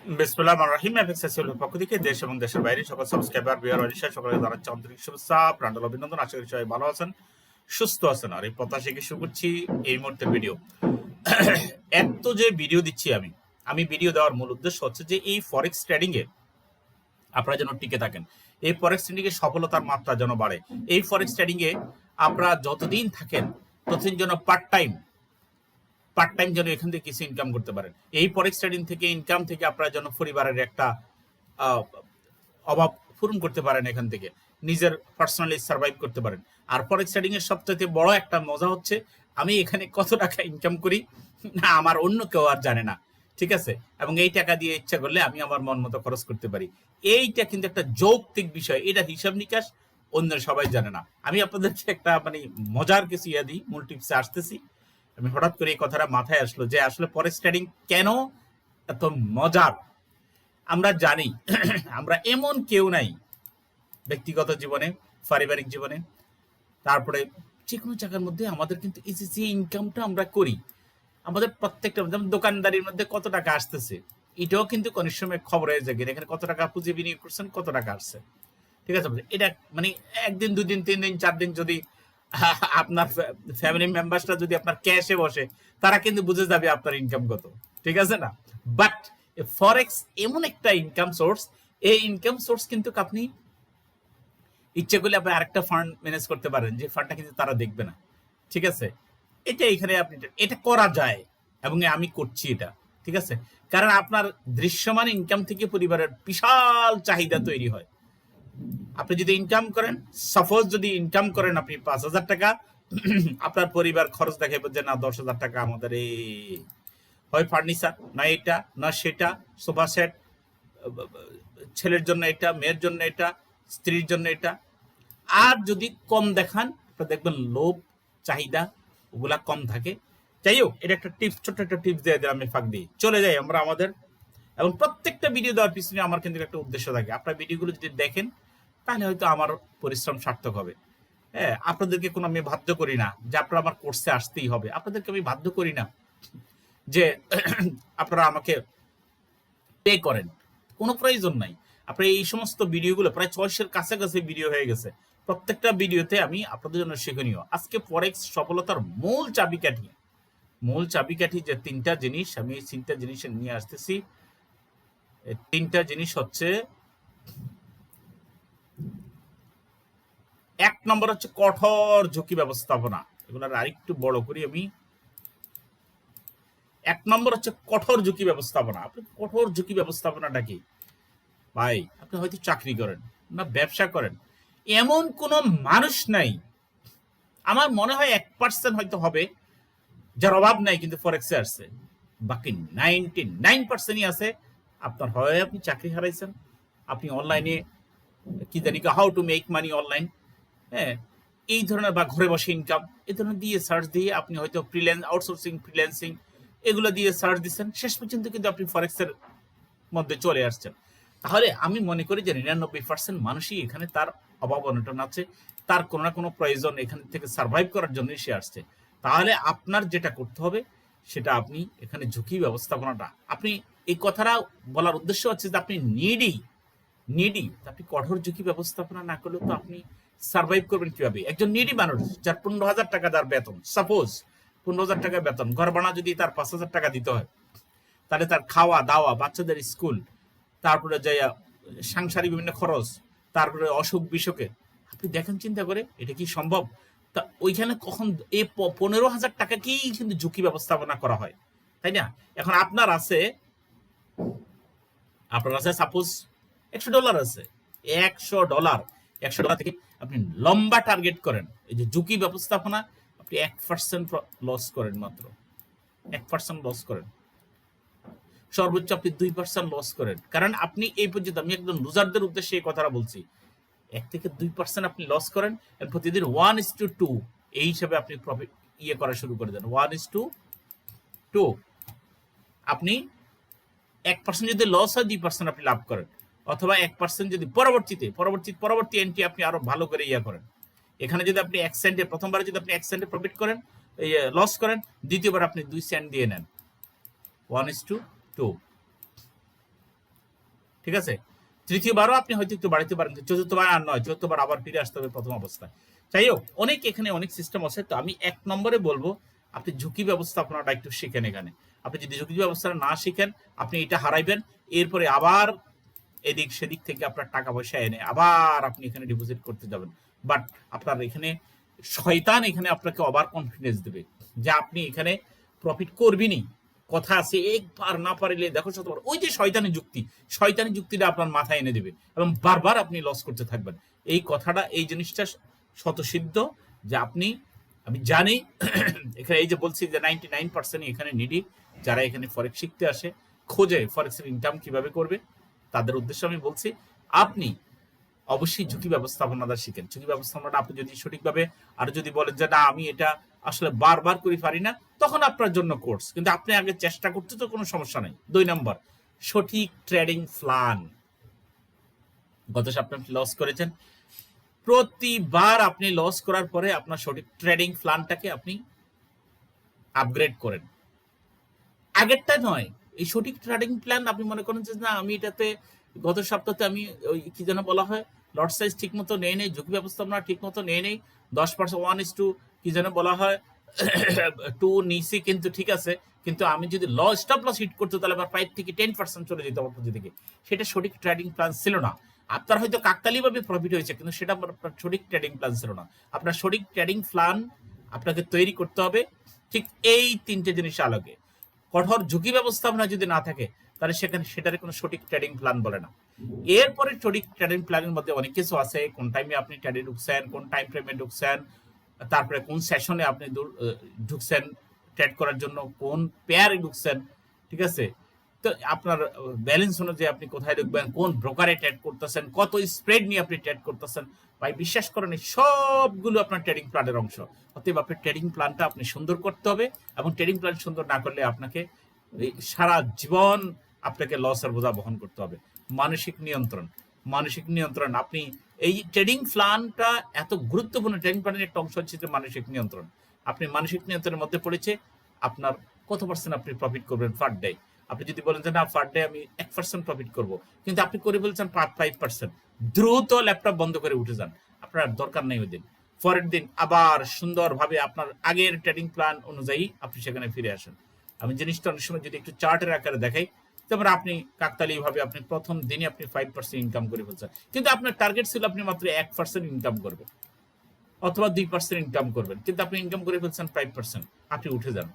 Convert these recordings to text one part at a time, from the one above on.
বিসমিল্লাহির রহমানির রহিম। এফএক্সএসএল পক্ষ থেকে দেশ এবং দেশের বাইরে সকল সাবস্ক্রাইবার ভিউয়ার অডিশন সকলকে জানাচ্ছি আন্তরিক শুভেচ্ছা, প্রাঞ্জল অভিনন্দন। আশা করি সবাই ভালো আছেন, সুস্থ আছেন। আর এই প্রত্যাশাকে শুরু করছি এই মুহূর্তে ভিডিও। এত যে ভিডিও দিচ্ছি আমি ভিডিও দেওয়ার মূল উদ্দেশ্য হচ্ছে যে এই ফরেক্স ট্রেডিং এ আপনারা যেন টিকে থাকেন, এই ফরেক্স ট্রেডিং এ সফলতার মাত্রা যেন বাড়ে। এই ফরেক্স ট্রেডিং এ আপনারা যতদিন থাকেন ততদিন যেন পার্ট টাইম যেন এখান থেকে কিছু ইনকাম করতে পারেন। এই ফরেক্স ট্রেডিং থেকে ইনকাম থেকে আপনারা যেন পরিবারের একটা অভাব পূরণ করতে পারেন, এখান থেকে নিজের পার্সোনালি সার্ভাইভ করতে পারেন। আর ফরেক্স ট্রেডিং এর সবচেয়ে বড় একটা মজা হচ্ছে আমি এখানে কত টাকা ইনকাম করি না আমার অন্য কেউ আর জানে না, ঠিক আছে? এবং এই টাকা দিয়ে ইচ্ছা করলে আমি আমার মন মতো খরচ করতে পারি। এইটা কিন্তু একটা যৌক্তিক বিষয়, এটা হিসাব নিকাশ অন্য সবাই জানে না। আমি আপনাদেরকে একটা মজার কিছু দিই, মূল টিপসে আসতেছি। আমি হঠাৎ করে এই কথাটা মাথায় আসলো যে আসলে ফরেক্স ট্রেডিং কেন এত মজার। আমরা জানি আমরা এমন কেউ নাই ব্যক্তিগত জীবনে, পারিবারিক জীবনে, তারপরে যে কোনো জায়গার মধ্যে আমাদের কিন্তু এই যে ইনকামটা আমরা করি, আমাদের প্রত্যেকটা যেমন দোকানদারির মধ্যে কত টাকা আসতেছে এটাও কিন্তু অনেক সময় খবর হয়ে যায়, এখানে কত টাকা পুঁজি বিনিয়োগ করছেন, কত টাকা আসছে, ঠিক আছে? এটা একদিন, দুদিন, 3 দিন, 4 দিন যদি আপনার ফ্যামিলি মেম্বার্সরা যদি আপনার ক্যাশে বসে, তারা কিন্তু বুঝে যাবে আপনার ইনকাম কত, ঠিক আছে না? বাট ফরেক্স এমন একটা ইনকাম সোর্স, এই ইনকাম সোর্স কিন্তু আপনি ইচ্ছে করলে আপনি আরেকটা ফান্ড ম্যানেজ করতে পারেন, যে ফান্ডটা কিন্তু তারা দেখবে না, ঠিক আছে? এটা এখানে আপনি এটা করা যায় এবং আমি করছি এটা, ঠিক আছে? কারণ আপনার দৃশ্যমান ইনকাম থেকে পরিবারের বিশাল চাহিদা তৈরি হয়। আপনি যদি ইনকাম করেন, সাপোজ যদি ইনকাম করেন আপনি 5,000 টাকা, আপনার পরিবার খরচ দেখাবে যে না 10,000 টাকা আমাদের এই হয় ফার্নিচার, না এটা না সেটা, সোফা সেট, ছেলের জন্য এটা, মেয়ের জন্য এটা, স্ত্রীর জন্য এটা। আর যদি কম দেখান, আপনার দেখবেন লোভ, চাহিদা ওগুলা কম থাকে। যাই হোক, এটা একটা টিপস, ছোট্ট একটা টিপস দিয়ে দিলাম আমি ফাঁক দিয়ে। চলে যাই আমরা আমাদের, এবং প্রত্যেকটা ভিডিও দেওয়ার পিছনে আমার কিন্তু একটা উদ্দেশ্য থাকে। আপনার ভিডিওগুলো যদি দেখেন তাহলে হয়তো আমার পরিশ্রম সার্থক হবে। হ্যাঁ, আপনাদেরকে কোনো আমি বাধ্য করি না যে আপনারা আমার কোর্সে আসতেই হবে, আপনাদেরকে আমি বাধ্য করি না যে আপনারা আমাকে পে করেন, কোনো প্রয়োজন নাই। আপনার এই সমস্ত ভিডিওগুলো প্রায় 600-এর কাছাকাছি ভিডিও হয়ে গেছে, প্রত্যেকটা ভিডিওতে আমি আপনাদের জন্য শিক্ষণীয়। আজকে ফরেক্স সফলতার মূল চাবিকাঠি যে 3টা জিনিস, আমি এই 3টা জিনিস নিয়ে আসতেছি। 3টা জিনিস হচ্ছে, 1 নম্বর হচ্ছে কঠোর ঝুঁকি ব্যবস্থাপনা। এগুলো আরেকটু বড় করি আমি। 1 নম্বর হচ্ছে কঠোর ঝুঁকি ব্যবস্থাপনা। আপনি কঠোর ঝুঁকি ব্যবস্থাপনাটা কি? ভাই, আপনি হয়তো চাকরি করেন না ব্যবসা করেন, এমন কোনো মানুষ নাই, আমার মনে হয় 1% হয়তো হবে যার অভাব নাই কিন্তু ফরেক্সে আসছে। বাকি 99%ই আছে আপনার হয় আপনি চাকরি হারাইছেন, আপনি অনলাইনে কি জানি how to make money online, হ্যাঁ, এই ধরনের, বা ঘরে বসে ইনকাম, এই ধরনের দিয়ে সার্চ দিয়ে আপনি হয়তো আউটসোর্সিং, ফ্রিল্যান্সিং এগুলো দিয়ে সার্চ দিচ্ছেন, শেষ পর্যন্ত কিন্তু আপনি ফরেক্সের মধ্যে চলে আসছেন। তাহলে আমি মনে করি যে 99% মানুষই এখানে তার অভাব অনটন আছে, তার কোনো না কোনো প্রয়োজন এখান থেকে সার্ভাইভ করার জন্যই সে আসছে। তাহলে আপনার যেটা করতে হবে সেটা আপনি এখানে ঝুঁকি ব্যবস্থাপনাটা, আপনি এই কথাটা বলার উদ্দেশ্য হচ্ছে যে আপনি নিডি, আপনি কঠোর ঝুঁকি ব্যবস্থাপনা না করলে তো আপনি সার্ভাইভ করবেন কিভাবে? একজন নিডি মানুষ যার 15,000 টাকা যার বেতন, সাপোজ 15,000 টাকা বেতন, ঘর ভাড়া যদি তার 5,000 টাকা দিতে হয়, তাহলে তার খাওয়া দাওয়া, বাচ্চাদের স্কুল, তারপরে যাই সাংসারিক বিভিন্ন খরচ, তারপরে অসুখ বিসুখে, আপনি দেখেন চিন্তা করে এটা কি সম্ভব? তা ওইখানে কখন এই 15,000 টাকাকেই কিন্তু ঝুঁকি ব্যবস্থাপনা করা হয়, তাই না? এখন আপনার আছে সাপোজ $100 আছে, $100, $100 থেকে আপনি লম্বা টার্গেট করেন, এই যে ঝুঁকি ব্যবস্থাপনা, আপনি 1% লস করেন, মাত্র 1% লস করেন, সর্বোচ্চ আপনি 2% লস করেন। কারণ আপনি এই পর্যন্ত, আমি একদম লুজারদের উদ্দেশ্যে এই কথাটা বলছি, 1 থেকে 2% আপনি লস করেন, প্রতিদিন 1:2 এই হিসাবে আপনি প্রফিট করা শুরু করে দেন। 1:2 আপনি 1% যদি লস হয়, 2% আপনি লাভ করেন, অথবা 1% যদি পরবর্তী এন্ট্রি আপনি আরো ভালো করে করেন। এখানে যদি আপনি 1 সেন্টে, প্রথমবারে যদি আপনি 1 সেন্টে প্রফিট করেন, লস করেন, দ্বিতীয়বার আপনি 2 সেন্ট দিয়ে নেন। 1:2 ঠিক আছে? তৃতীয়বারও আপনি হয়তো একটু বাড়াতে পারেন, চতুর্থবার আর নয়, চতুর্থবার আবার ফিরে আসতে হবে প্রথম অবস্থায়। যাই হোক, এখানে অনেক সিস্টেম আছে। তো আমি 1 নম্বরে বলবো আপনি ঝুঁকি ব্যবস্থাপনাটা একটু শিখেন। এখানে আপনি যদি ঝুঁকি ব্যবস্থাটা না শিখেন, আপনি এটা হারাইবেন। এরপরে আবার এদিক সেদিক থেকে আপনার টাকা পয়সা এনে আবার আপনি এখানে ডিপোজিট করতে যাবেন। বাট আপনার এখানে শয়তান এখানে আপনাকে ওভার কনফিডেন্স দেবে যে আপনি এখানে প্রফিট করবেনই। কথা আছে, একবার না পারিলে দেখো শতবার। ওই যে শয়তানি যুক্তিটা আপনার মাথায় এনে দেবে এবং বারবার আপনি লস করতে থাকবেন। এই কথাটা, এই জিনিসটা স্বতঃসিদ্ধ যে আমি জানি এখানে এই যে বলছি যে 99% এখানে নিডি, যারা এখানে ফরেক্স শিখতে আসে, খোঁজে ফরেক্সের ইনকাম কিভাবে করবে, তাদের উদ্দেশ্যে আমি বলছি আপনি অবশ্যই ঝুঁকি ব্যবস্থাপনাটা শিখেন। ঝুঁকি ব্যবস্থাপনাটা আপনি যদি সঠিকভাবে, আর যদি বলেন যে না আমি এটা আসলে বারবার করে পারি না, তখন আপনার জন্য কোর্স। কিন্তু আপনি আগে চেষ্টা করতে তো কোনো সমস্যা নেই। 2 নম্বর, সঠিক ট্রেডিং প্ল্যান। গত সপ্তাহে আপনি লস করেছেন, প্রতিবার আপনি লস করার পরে আপনার সঠিক ট্রেডিং প্ল্যানটাকে আপনি আপগ্রেড করেন। আগেরটা নয়, এই সঠিক ট্রেডিং প্ল্যান আপনি মনে করেন যে না আমি এটাতে গত সপ্তাহে আমি ওই কি যেন বলা হয় লট সাইজ ঠিক মতো নেই নেই, ঝুঁকি ব্যবস্থাপনা ঠিক মতো নেই নেই, 10% 1:2 কি যেন বলা হয় 2 নিচে, কিন্তু ঠিক আছে, কিন্তু আমি যদি স্টপ লস হিট করতে তাহলে আমার 5 থেকে 10% চলে যেত আমার পুঁজি থেকে। সেটা সঠিক ট্রেডিং প্ল্যান ছিল না। আপনার হয়তো কাকতালীয়ভাবে প্রফিট হয়েছে, কিন্তু সেটা আপনার সঠিক ট্রেডিং প্ল্যান ছিল না। আপনার সঠিক ট্রেডিং প্ল্যান আপনাকে তৈরি করতে হবে ঠিক এই 3টে জিনিস আলোকে। কঠোর ঝুঁকি ব্যবস্থাপনা যদি না থাকে তাহলে সেটার কোনো সঠিক ট্রেডিং প্ল্যান বলে না। এরপরে সঠিক ট্রেডিং প্ল্যানের মধ্যে অনেক কিছু আছে। কোন টাইমে আপনি ট্রেডে ঢুকছেন, কোন টাইম ফ্রেমে ঢুকছেন, তারপরে কোন সেশনে আপনি ঢুকছেন ট্রেড করার জন্য, কোন পেয়ারে ঢুকছেন, ঠিক আছে? তো আপনার ব্যালেন্স অনুযায়ী আপনি কোথায় ঢুকবেন, কোন ব্রোকারে ট্রেড করতেছেন, কত স্প্রেড নিয়ে আপনি ট্রেড করতেছেন, ভাই বিশ্বাস করেন সবগুলো আপনার ট্রেডিং প্ল্যানের অংশ। অতএব আপনার ট্রেডিং প্ল্যানটা আপনি সুন্দর করতে হবে, এবং ট্রেডিং প্ল্যান সুন্দর না করলে আপনাকে সারা জীবন আপনাকে লসের বোঝা বহন করতে হবে। মানসিক নিয়ন্ত্রণ আপনি এই ট্রেডিং প্ল্যানটা এত গুরুত্বপূর্ণ। ট্রেডিং প্ল্যানের একটা অংশ হচ্ছে মানসিক নিয়ন্ত্রণ। আপনি মানসিক নিয়ন্ত্রণের মধ্যে পড়েছে আপনার কত পার্সেন্ট আপনি প্রফিট করবেন পার ডে। আপনি যদি বলেন যে না পার ডে আমি 1% প্রফিট করব, কিন্তু আপনি করে বলছেন 5%, দ্রুত ল্যাপটপ বন্ধ করে উঠে যান। আপনার দরকার নেই ওই দিন। পরের দিন আবার সুন্দরভাবে আপনার আগের ট্রেডিং প্ল্যান অনুযায়ী আপনি সেখানে ফিরে আসেন। আমি জিনিসটা অনেক সময় যদি একটু চার্টের আকারে দেখাই, তারপরে আপনি কাকতালীয়ভাবে আপনি প্রথম দিনে আপনি 5% ইনকাম করে ফেলছেন, কিন্তু আপনার টার্গেট ছিল আপনি মাত্র 1% ইনকাম করবেন অথবা 2% ইনকাম করবেন, কিন্তু আপনি ইনকাম করে ফেলছেন 5%। আপনি উঠে যান।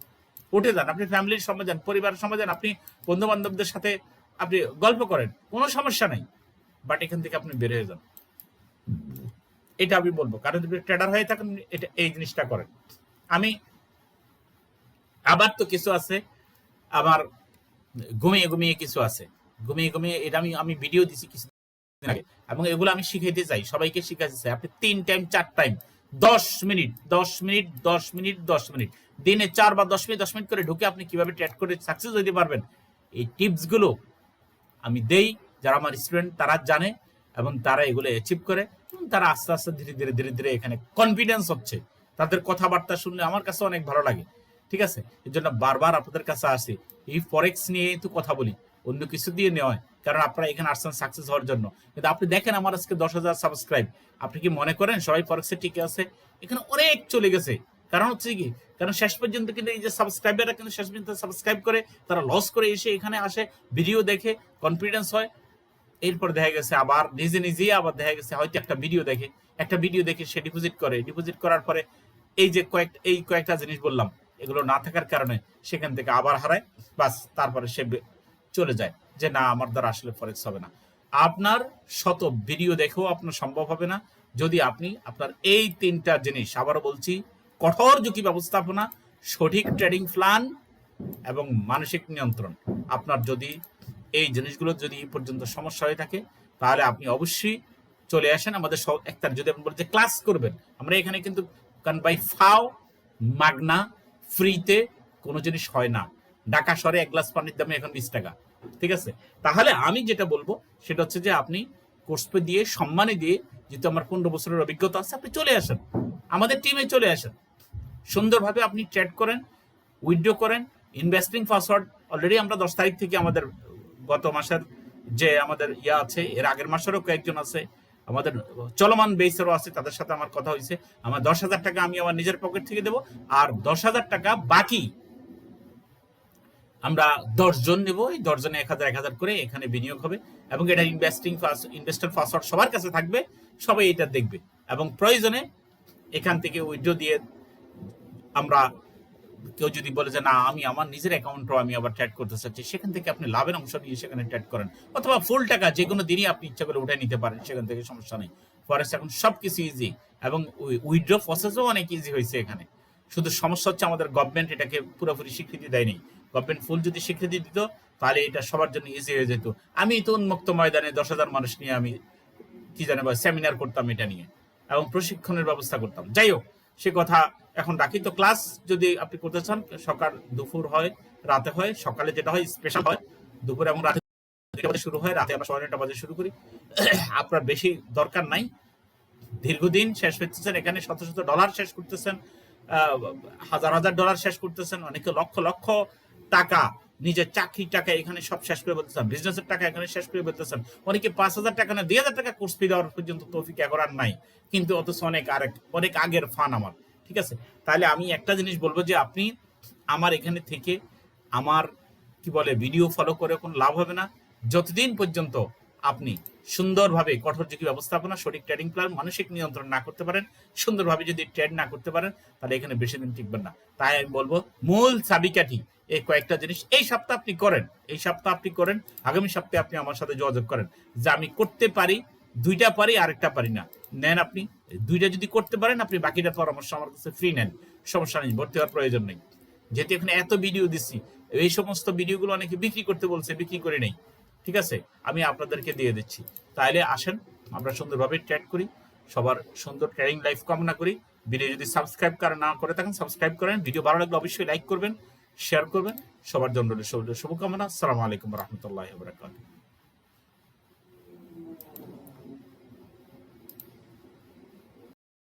আপনি ফ্যামিলির সময় যান, পরিবারের সময় যান, আপনি বন্ধু বান্ধবদের সাথে আপনি গল্প করেন, কোনো সমস্যা নাই, বাট এখান থেকে আপনি বের হয়ে যান। এটা আমি বলবো, কারণ যদি ট্রেডার হয়ে থাকেন এটা এই জিনিসটা করেন। আমি আবার তো কিছু আছে আমার ঘুমিয়ে কিছু আছে, ঘুমিয়ে এটা আমি ভিডিও দিছি কিছু আগে, এবং এগুলো আমি শিখাইতে চাই, সবাইকে শিখাইতে চাই। আপনি 3 টাইম 4 টাইম 10 মিনিট দিনে 4 বা 10 মিনিট করে ঢুকে আপনি কিভাবে ট্রেড করে সাকসেস হতে পারবেন, এই টিপস গুলো আমি দেই। যারা আমার স্টুডেন্ট তারা জানে এবং তারা এগুলো অ্যাচিভ করে, তারা আস্তে আস্তে ধীরে ধীরে এখানে কনফিডেন্স হচ্ছে। তাদের কথাবার্তা শুনলে আমার কাছে অনেক ভালো লাগে, ঠিক আছে? এর জন্য বারবার আপনাদের কাছে আসি, এই ফরেক্স নিয়ে তো কথা বলি, অন্য কিছু দিয়ে নয়, কারণ আপনারা এখানে আসছেন সাকসেস হওয়ার জন্য। কিন্তু আপনি দেখেন আমার আজকে 10,000 সাবস্ক্রাইব, আপনি কি মনে করেন সবাই ফরেক্সে টিকে আছে? এখানে অনেক চলে গেছে। কারণ হচ্ছে কি, কারণ শেষ পর্যন্ত কিন্তু এই যে সাবস্ক্রাইবাররা কিন্তু শেষ পর্যন্ত সাবস্ক্রাইব করে, তারা লস করে এসে এখানে আসে, ভিডিও দেখে কনফিডেন্স হয়, এরপর দেখা গেছে আবার নিজেই আবার দেখা গেছে হয়তো একটা ভিডিও দেখে সে ডিপোজিট করার পরে এই যে কয়েকটা জিনিস বললাম, এগুলো না থাকার কারণে সেখান থেকে আবার হারায়, বাস তারপরে সে চলে যায় যে না আমার দ্বারা আসলে ফরেক্স হবে না। আপনার শত ভিডিও দেখেও আপনার সম্ভব হবে না যদি আপনি আপনার এই 3টা জিনিস, আবারও বলছি, কঠোর ঝুঁকি ব্যবস্থাপনা, সঠিক ট্রেডিং প্ল্যান এবং মানসিক নিয়ন্ত্রণ, আপনার যদি এই জিনিসগুলো যদি পর্যন্ত সমস্যা হয়ে থাকে তাহলে আপনি অবশ্যই চলে আসেন আমাদের একটা, যদি আপনি বলেন যে ক্লাস করবেন, আমরা এখানে কিন্তু কারণ বাই ফাও মাগনা ফ্রিতে কোনো জিনিস হয় না। ঢাকা শহরে 1 গ্লাস পানির দামে এখন 20 টাকা, ঠিক আছে? তাহলে আমি যেটা বলবো সেটা হচ্ছে যে আপনি কোর্স পে দিয়ে সম্মানে দিয়ে, যেহেতু আমার 15 বছরের অভিজ্ঞতা আছে, আপনি চলে আসেন আমাদের টিমে, চলে আসেন, সুন্দরভাবে আপনি ট্রেড করেন, উইথড্র করেন। ইনভেস্টিং পাসওয়ার্ড অলরেডি আমরা 10 তারিখ থেকে আমাদের গত মাসের যে আমাদের ইয়া আছে, এর আগের মাসেরও কয়েকজন আছে, আমাদের চলমান বেসেরও আছে, তাদের সাথে আমার কথা হয়েছে। আমার 10,000 টাকা আমি আমার নিজের পকেট থেকে দেবো, আর 10,000 টাকা বাকি আমরা 10 জন নেব। এই 10 জনে 1,000 করে এখানে বিনিয়োগ হবে, এবং এটা ইনভেস্টর পাসওয়ার্ড সবার কাছে থাকবে, সবাই এটা দেখবে, এবং প্রয়োজনে এখান থেকে উইথড্র দিয়ে আমরা, কেউ যদি বলে যে না আমি আমার নিজের অ্যাকাউন্টও আমি আবার ট্রেড করতে চাচ্ছি, সেখান থেকে আপনি লাভের অংশ নিয়ে সেখানে ট্রেড করেন, অথবা ফুল টাকা যে কোনো দিনই আপনি ইচ্ছা করে উঠে নিতে পারেন, সেখান থেকে সমস্যা নেই। ফরেস্ট এখন সবকিছু ইজি, এবং উইথড্র প্রসেসও অনেক ইজি হয়েছে এখানে। শুধু সমস্যা হচ্ছে আমাদের গভর্নমেন্ট এটাকে পুরোপুরি স্বীকৃতি দেয়নি। গভর্নমেন্ট ফুল যদি স্বীকৃতি দিত তাহলে এটা সবার জন্য ইজি হয়ে যেত। আমি তো উন্মুক্ত ময়দানে 10,000 মানুষ নিয়ে আমি কি জানে বা সেমিনার করতাম এটা নিয়ে, এবং প্রশিক্ষণের ব্যবস্থা করতাম। যাই হোক, সে কথা এখন রাখি। তো ক্লাস যদি আপনি করতে চান, সকাল দুপুর হয়, রাতে হয়। সকালে যেটা হয় স্পেশাল হয়, দুপুর এবং রাতে শুরু হয়, রাতে আমরা 9:30 বাজে শুরু করি। আপনার বেশি দরকার নাই, দীর্ঘদিন শেষ করতেছেন এখানে, শত শত ডলার শেষ করতেছেন, হাজার হাজার ডলার শেষ করতেছেন, অনেকে লক্ষ লক্ষ টাকা, নিজের চাকরির টাকা এখানে সব শেষ করে বলতেছেন, বিজনেসের টাকা এখানে শেষ করে বলতেছেন। অনেকে 5,000 টাকা না 2,000 টাকা কোর্স ফি দেওয়ার পর্যন্ত তৌফিক করার নাই, কিন্তু অথচ অনেক আগের ফান আমার। ঠিক আছে, তাহলে আমি একটা জিনিস বলবো যে আপনি আমার এখানে থেকে আমার কি বলে ভিডিও ফলো করে কোনো লাভ হবে না, যতদিন পর্যন্ত আপনি সুন্দরভাবে কঠোরযোগী ব্যবস্থাপনা, সঠিক ট্রেডিং প্ল্যান, মানসিক নিয়ন্ত্রণ না করতে পারেন, সুন্দরভাবে যদি ট্রেড না করতে পারেন, তাহলে এখানে বেশি দিন টিকবেন না। তাই আমি বলবো মূল চাবিকাঠি এই কয়েকটা জিনিস এই সপ্তাহ আপনি করেন, আগামী সপ্তাহে আপনি আমার সাথে যোগাযোগ করেন যে আমি করতে পারি, 2টা পারি আরেকটা পারি না, নেন আপনি 2টা যদি করতে পারেন, আপনি বাকিটা পরামর্শ আমার কাছে ফ্রি নেন, সমস্যা নেই, ভর্তি হওয়ার প্রয়োজন নেই। যেহেতু এখানে এত ভিডিও দিচ্ছি, এই সমস্ত ভিডিওগুলো অনেকে বিক্রি করতে বলছে, বিক্রি করে নেই। ঠিক আছে, আমি আপনাদেরকে দিয়ে দিচ্ছি। তাহলে আসেন আমরা সুন্দরভাবে ট্রেড করি, সবার সুন্দর ট্রেডিং লাইফ কামনা করি। ভিডিও যদি সাবস্ক্রাইব না করে থাকেন সাবস্ক্রাইব করেন, ভিডিও ভালো লাগলে অবশ্যই লাইক করবেন, শেয়ার করবেন। সবার জন্য শুভকামনা। আসসালামু আলাইকুম রহমতুল্লাহ।